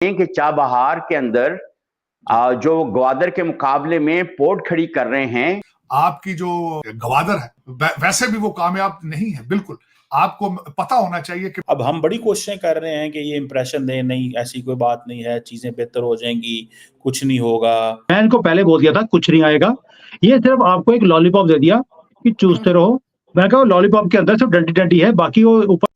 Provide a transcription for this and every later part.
कि चाबहार के अंदर जो ग्वादर के मुकाबले में पोर्ट खड़ी कर रहे हैं। आपकी जो ग्वादर है वैसे भी वो कामयाब नहीं है, बिल्कुल आपको पता होना चाहिए कि अब हम बड़ी कोशिशें कर रहे हैं कि ये इंप्रेशन दें, नहीं ऐसी कोई बात नहीं है, चीजें बेहतर हो जाएंगी, कुछ नहीं होगा। मैं इनको पहले बोल दिया था कुछ नहीं आएगा, ये सिर्फ आपको एक लॉलीपॉप दे दिया कि चूसते रहो। मैं कहा लॉलीपॉप के अंदर सिर्फ डंटी डंटी है, बाकी वो ऊपर।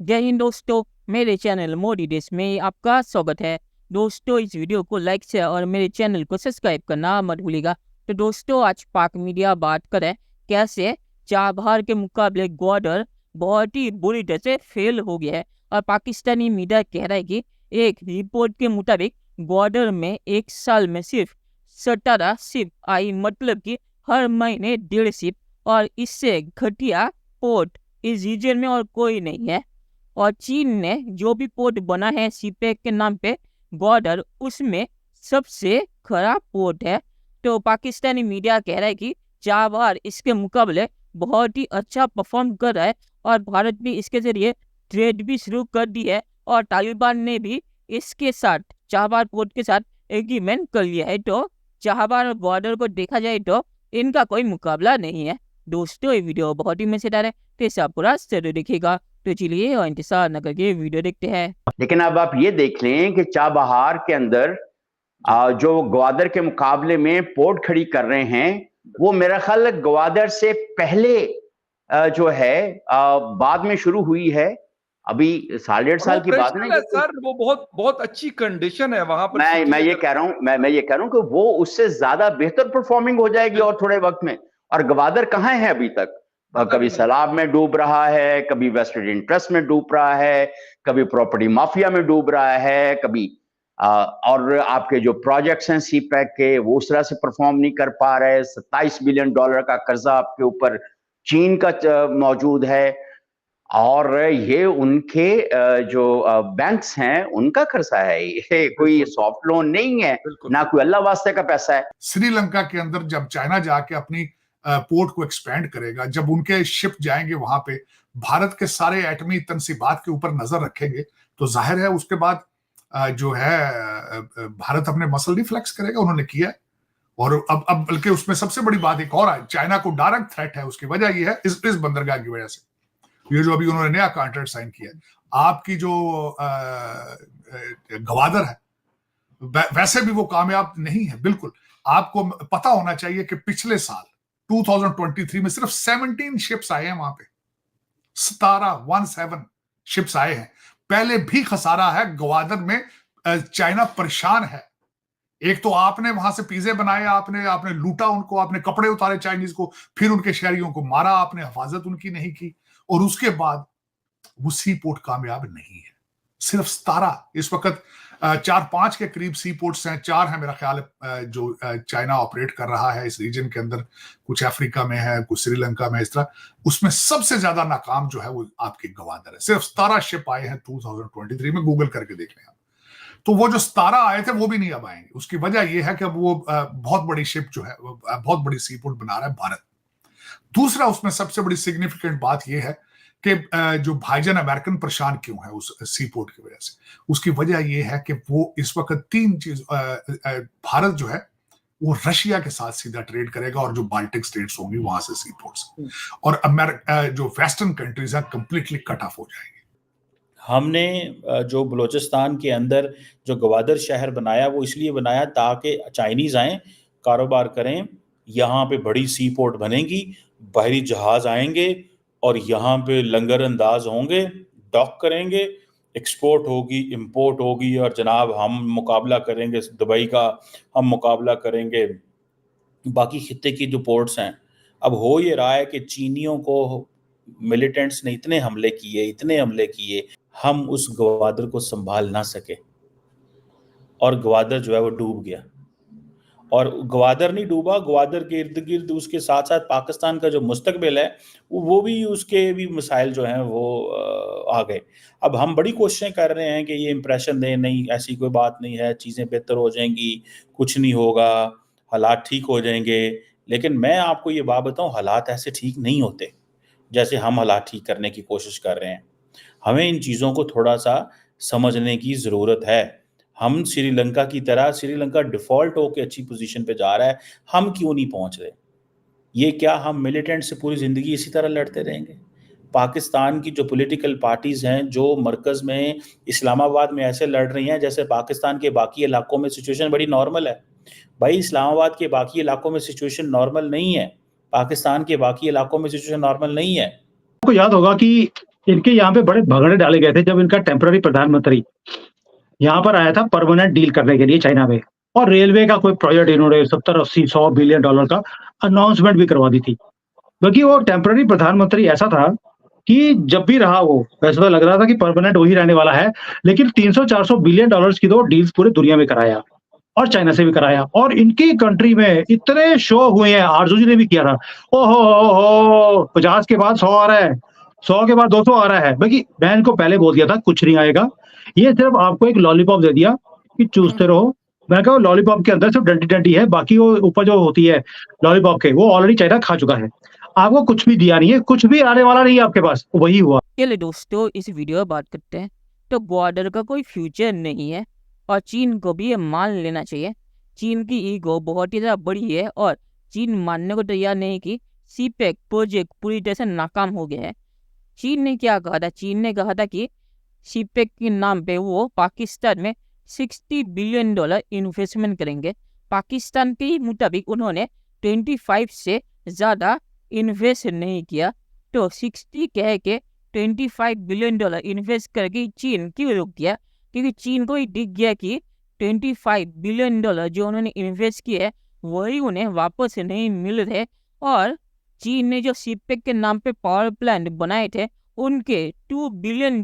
जय हिंद दोस्तों, मेरे चैनल मोदी देश में आपका स्वागत है। दोस्तों इस वीडियो को लाइक शेयर और मेरे चैनल को सब्सक्राइब करना मत भूलिएगा। तो दोस्तों आज पाक मीडिया बात करें कैसे चाबहार के मुकाबले ग्वादर बहुत ही बुरी तरह से फेल हो गया है। और पाकिस्तानी मीडिया कह रहा है कि एक रिपोर्ट के मुताबिक ग्वादर में एक साल में सिर्फ 17 शिप आई, मतलब कि हर महीने 1.5 शिप, और इससे घटिया पोर्ट इस रीजन में और कोई नहीं है। और चीन ने जो भी पोर्ट बना है सीपेक के नाम पे ग्वादर, उसमें सबसे खराब पोर्ट है। तो पाकिस्तानी मीडिया कह रहा है कि चाबहार इसके मुकाबले बहुत ही अच्छा परफॉर्म कर रहा है और भारत भी इसके जरिए ट्रेड भी शुरू कर दी है और तालिबान ने भी इसके साथ चाबहार पोर्ट के साथ एग्रीमेंट कर लिया है। तो चाबहार और ग्वादर को देखा जाए तो इनका कोई मुकाबला नहीं है। दोस्तों ये वीडियो बहुत ही मजेदार है, तो इसे आप पूरा जरूर देखिएगा। तो चलिए और इंतजार न करके वीडियो देखते हैं। लेकिन अब आप ये देख लें कि चाबहार के अंदर जो ग्वादर के मुकाबले में पोर्ट खड़ी कर रहे हैं, वो मेरा ख्याल ग्वादर से पहले जो है बाद में शुरू हुई है। अभी 1.5 साल की बात नहीं सर, वो बहुत अच्छी कंडीशन है वहां पर। मैं ये कह रहा हूं मैं ये कह रहा हूं कि वो उससे ज्यादा बेहतर परफॉर्मिंग हो जाएगी और थोड़े वक्त में। और ग्वादर कहाँ है अभी तक? कभी सैलाब में डूब रहा है, कभी वेस्टेड इंटरेस्ट में डूब रहा है, कभी प्रॉपर्टी माफिया में डूब रहा है, कभी और आपके जो प्रोजेक्ट्स हैं सीपैक के वो उस तरह से परफॉर्म नहीं कर पा रहे। $27 बिलियन का कर्जा आपके ऊपर चीन का मौजूद है और ये उनके जो बैंक्स हैं उनका खर्चा है, ये कोई सॉफ्ट लोन नहीं है, ना कोई अल्लाह वास्ते का पैसा है। श्रीलंका के अंदर जब चाइना जाके अपनी पोर्ट को एक्सपेंड करेगा, जब उनके शिप जाएंगे वहां पे, भारत के सारे एटमी तनसीबात के ऊपर नजर रखेंगे, तो जाहिर है उसके बाद जो है भारत अपने मसल नहीं फ्लेक्स करेगा। उन्होंने किया है। और अब बल्कि उसमें सबसे बड़ी बात एक और है, चाइना को डायरेक्ट थ्रेट है। उसकी वजह यह है इस बंदरगाह की वजह से, ये जो अभी उन्होंने नया कॉन्ट्रैक्ट साइन किया है। आपकी जो ग्वादर है वैसे भी वो कामयाब नहीं है, बिल्कुल आपको पता होना चाहिए कि पिछले साल 2023 में सिर्फ 17 शिप्स आए हैं वहां पे। 17 शिप्स आए हैं। पहले भी खसारा है ग्वादर में। चाइना परेशान है। एक तो आपने वहां से पिज़्ज़े बनाए, आपने लूटा उनको, आपने कपड़े उतारे चाइनीज को, फिर उनके शहरियों को मारा, आपने हिफाजत उनकी नहीं की, और उसके बाद वो सी पोर्ट कामयाब नहीं है। सिर्फ 17 इस वक्त 4-5 के करीब सी पोर्ट्स हैं, 4 हैं मेरा ख्याल है जो चाइना ऑपरेट कर रहा है इस रीजन के अंदर। कुछ अफ्रीका में है, कुछ श्रीलंका में, इस तरह। उसमें सबसे ज्यादा नाकाम जो है वो आपकी ग्वादर है। सिर्फ 17 शिप आए हैं 2023 में, गूगल करके देख लें आप। तो वो जो 17 आए थे वो भी नहीं अब आएंगे। उसकी वजह यह है कि अब वो बहुत बड़ी शिप जो है, बहुत बड़ी सी पोर्ट बना रहा है भारत। दूसरा उसमें सबसे बड़ी सिग्निफिकेंट बात यह है कि जो भाईजान अमेरिकन परेशान क्यों है उस सी पोर्ट की वजह से, उसकी वजह यह है कि वो इस वक्त 3 चीज, भारत जो है वो रशिया के साथ सीधा ट्रेड करेगा और जो बाल्टिक स्टेट्स होंगी वहां से सी पोर्ट्स, और जो वेस्टर्न कंट्रीज हैं कंप्लीटली कट ऑफ हो जाएंगे। हमने जो बलोचिस्तान के अंदर जो ग्वादर शहर बनाया वो इसलिए बनाया ताकि चाइनीज आए, कारोबार करें, यहाँ पे बड़ी सी पोर्ट बनेगी, बाहरी जहाज आएंगे और यहाँ पे लंगर अंदाज होंगे, डॉक करेंगे, एक्सपोर्ट होगी, इंपोर्ट होगी, और जनाब हम मुकाबला करेंगे दुबई का, हम मुकाबला करेंगे बाकी खित्ते की जो पोर्ट्स हैं। अब हो ये रहा है कि चीनियों को मिलिटेंट्स ने इतने हमले किए, हम उस ग्वादर को संभाल ना सके और ग्वादर जो है वो डूब गया। और ग्वादर नहीं डूबा, ग्वादर के इर्द गिर्द उसके साथ साथ पाकिस्तान का जो मुस्तकबिल है वो भी, उसके भी मसाइल जो हैं वो आ गए। अब हम बड़ी कोशिशें कर रहे हैं कि ये इंप्रेशन दें, नहीं ऐसी कोई बात नहीं है, चीज़ें बेहतर हो जाएंगी, कुछ नहीं होगा, हालात ठीक हो जाएंगे। लेकिन मैं आपको ये बात बताऊं, हालात ऐसे ठीक नहीं होते। जैसे हम हालात ठीक करने की कोशिश कर रहे हैं। हमें इन चीज़ों को थोड़ा-सा समझने की ज़रूरत है। हम श्रीलंका की तरह, श्रीलंका डिफ़ॉल्ट होके अच्छी पोज़ीशन पे जा रहा है, हम क्यों नहीं पहुँच रहे? ये क्या हम मिलिटेंट से पूरी ज़िंदगी इसी तरह लड़ते रहेंगे? पाकिस्तान की जो पॉलिटिकल पार्टीज़ हैं, जो मरकज़ में इस्लामाबाद में ऐसे लड़ रही हैं जैसे पाकिस्तान के बाकी इलाकों में सिचुएशन बड़ी नॉर्मल है। भाई इस्लामाबाद के बाकी इलाकों में सिचुएशन नॉर्मल नहीं है। पाकिस्तान के बाकी इलाकों में सिचुएशन नॉर्मल नहीं है। आपको याद होगा कि इनके यहाँ पे बड़े भगड़े डाले गए थे जब इनका टेम्पररी प्रधानमंत्री यहाँ पर आया था परमानेंट डील करने के लिए चाइना में, और रेलवे का कोई प्रोजेक्ट इन्होंने 70, 80, 100 बिलियन डॉलर का अनाउंसमेंट भी करवा दी थी। क्योंकि वो टेम्पररी प्रधानमंत्री ऐसा था कि जब भी रहा वो, वैसे तो लग रहा था कि परमानेंट वही रहने वाला है, लेकिन 300-400 बिलियन डॉलर्स की तो डील्स पूरे दुनिया में कराया और चाइना से भी कराया। और इनकी कंट्री में इतने शो हुए हैं, आरजू जी ने भी किया था, ओहो 50 के बाद 100 आ रहा है, 100 के बाद 200 आ रहा है। बाकी मैं इनको पहले बोल दिया था कुछ नहीं आएगा, ये सिर्फ आपको एक लॉलीपॉप दे दिया कि चूसते रहो। मैं कहा लॉलीपॉप के अंदर सिर्फ डंडी डंडी है, बाकी वो ऊपर जो होती है लॉलीपॉप के, वो ऑलरेडी चाइना खा चुका है। आपको कुछ भी दिया नहीं है, कुछ भी आने वाला नहीं है आपके पास, वही हुआ। चलिए दोस्तों, इस वीडियो में बात करते हैं। तो बॉर्डर का कोई फ्यूचर नहीं है और चीन को भी ये मान लेना चाहिए। चीन की ईगो बहुत ही ज़्यादा बड़ी है और चीन मानने को तैयार नहीं कि सीपेक प्रोजेक्ट पूरी तरह से नाकाम हो गया है। चीन ने क्या कहा था? चीन ने कहा था कि सीपेक के नाम पे वो पाकिस्तान में $60 बिलियन इन्वेस्टमेंट करेंगे। पाकिस्तान के मुताबिक उन्होंने 25 से ज़्यादा इन्वेस्ट नहीं किया, तो 60 कह के $25 बिलियन इन्वेस्ट करके चीन क्यों रुक गया? क्योंकि चीन को ही दिख गया कि $25 बिलियन जो उन्होंने इन्वेस्ट किए वही उन्हें वापस नहीं मिल रहे, और चीन ने जो सीपेक के नाम पे पावर प्लांट बनाए थे उनके $2 बिलियन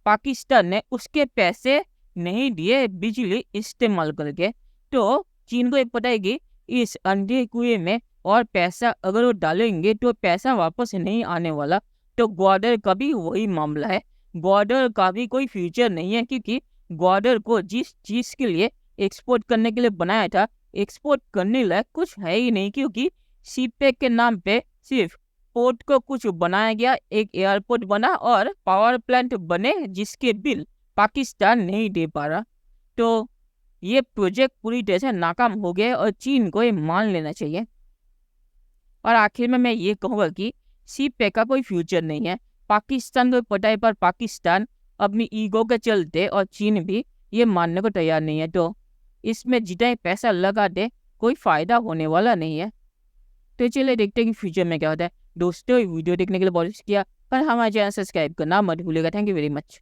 पाकिस्तान ने उसके पैसे नहीं दिए बिजली इस्तेमाल करके। तो चीन को ये पता है कि इस अंधे कुएं में और पैसा अगर वो डालेंगे तो पैसा वापस नहीं आने वाला। तो ग्वादर का भी वही मामला है। ग्वादर का भी कोई फ्यूचर नहीं है, क्योंकि ग्वादर को जिस चीज़ के लिए एक्सपोर्ट करने के लिए बनाया था, एक्सपोर्ट करने लायक कुछ है ही नहीं, क्योंकि सीपेक के नाम पे सिर्फ पोर्ट को कुछ बनाया गया, एक एयरपोर्ट बना और पावर प्लांट बने जिसके बिल पाकिस्तान नहीं दे पा रहा। तो ये प्रोजेक्ट पूरी तरह से नाकाम हो गया और चीन को ये मान लेना चाहिए। और आखिर में मैं ये कहूँगा कि सीपेक का कोई फ्यूचर नहीं है। पाकिस्तान को पता है, पर पाकिस्तान अपनी ईगो के चलते और चीन भी ये मानने को तैयार नहीं है। तो इसमें जितना पैसा लगा दे कोई फ़ायदा होने वाला नहीं है। तो चलिए देखते हैं कि फ्यूचर में क्या होता है। दोस्तों वीडियो देखने के लिए बहुत शुक्रिया, और हमारे चैनल सब्सक्राइब करना मत भूलिएगा। Thank you very much.